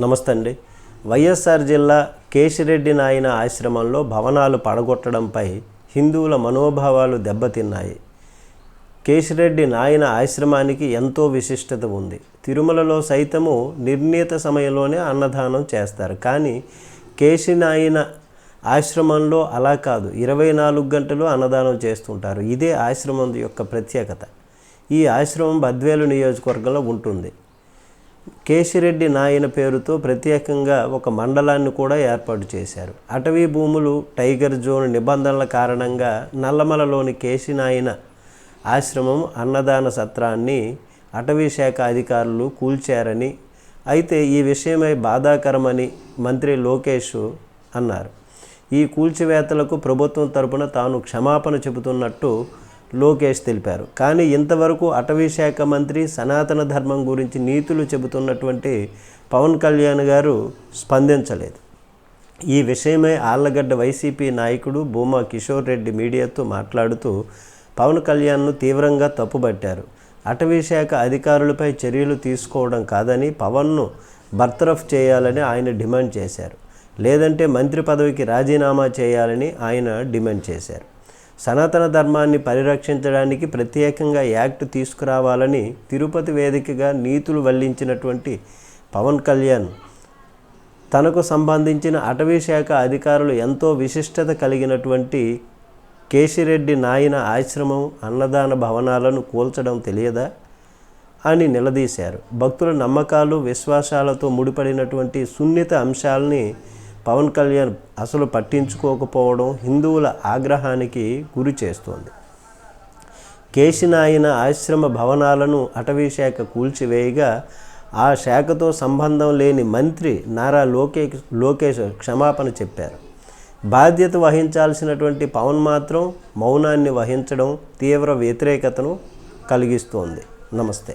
నమస్తే అండి. వైఎస్ఆర్ జిల్లా కేశిరెడ్డి నాయన ఆశ్రమంలో భవనాలు పడగొట్టడంపై హిందువుల మనోభావాలు దెబ్బతిన్నాయి. కేశిరెడ్డి నాయన ఆశ్రమానికి ఎంతో విశిష్టత ఉంది. తిరుమలలో సైతము నిర్ణీత సమయంలోనే అన్నదానం చేస్తారు. కానీ కేశినాయన ఆశ్రమంలో అలా కాదు, 24 గంటలు అన్నదానం చేస్తుంటారు. ఇదే ఆశ్రమం యొక్క ప్రత్యేకత. ఈ ఆశ్రమం బద్వేలు నియోజకవర్గంలో ఉంటుంది. కేశిరెడ్డి నాయన పేరుతో ప్రత్యేకంగా ఒక మండలాన్ని కూడా ఏర్పాటు చేశారు. అటవీ భూములు, టైగర్ జోన్ నిబంధనల కారణంగా నల్లమలలోని కేశినాయన ఆశ్రమం అన్నదాన సత్రాన్ని అటవీ శాఖ అధికారులు కూల్చారని, అయితే ఈ విషయమై బాధాకరమని మంత్రి లోకేష్ అన్నారు. ఈ కూల్చివేతలకు ప్రభుత్వం తరపున తాను క్షమాపణ చెబుతున్నట్టు లోకేష్ తెలిపారు. కానీ ఇంతవరకు అటవీ శాఖ మంత్రి సనాతన ధర్మం గురించి నీతులు చెబుతున్నటువంటి పవన్ కళ్యాణ్ గారు స్పందించలేదు. ఈ విషయమై ఆళ్లగడ్డ వైసీపీ నాయకుడు భూమా కిషోర్ రెడ్డి మీడియాతో మాట్లాడుతూ పవన్ కళ్యాణ్ను తీవ్రంగా తప్పుబట్టారు. అటవీ శాఖ అధికారులపై చర్యలు తీసుకోవడం కాదని పవన్ను బర్తరఫ్ చేయాలని ఆయన డిమాండ్ చేశారు. లేదంటే మంత్రి పదవికి రాజీనామా చేయాలని ఆయన డిమాండ్ చేశారు. సనాతన ధర్మాన్ని పరిరక్షించడానికి ప్రత్యేకంగా యాక్ట్ తీసుకురావాలని తిరుపతి వేదికగా నీతులు వల్లించినటువంటి పవన్ కళ్యాణ్ తనకు సంబంధించిన అటవీ శాఖ అధికారులు ఎంతో విశిష్టత కలిగినటువంటి కేశిరెడ్డి నాయన ఆశ్రమం అన్నదాన భవనాలను కూల్చడం తెలియదా అని నిలదీశారు. భక్తుల నమ్మకాలు, విశ్వాసాలతో ముడిపడినటువంటి సున్నిత అంశాలని పవన్ కళ్యాణ్ అసలు పట్టించుకోకపోవడం హిందువుల ఆగ్రహానికి గురి చేస్తోంది. కేశినాయన ఆశ్రమ భవనాలను అటవీ శాఖ కూల్చివేయగా ఆ శాఖతో సంబంధం లేని మంత్రి నారా లోకేష్ క్షమాపణ చెప్పారు. బాధ్యత వహించాల్సినటువంటి పవన్ మాత్రం మౌనాన్ని వహించడం తీవ్ర వ్యతిరేకతను కలిగిస్తోంది. నమస్తే.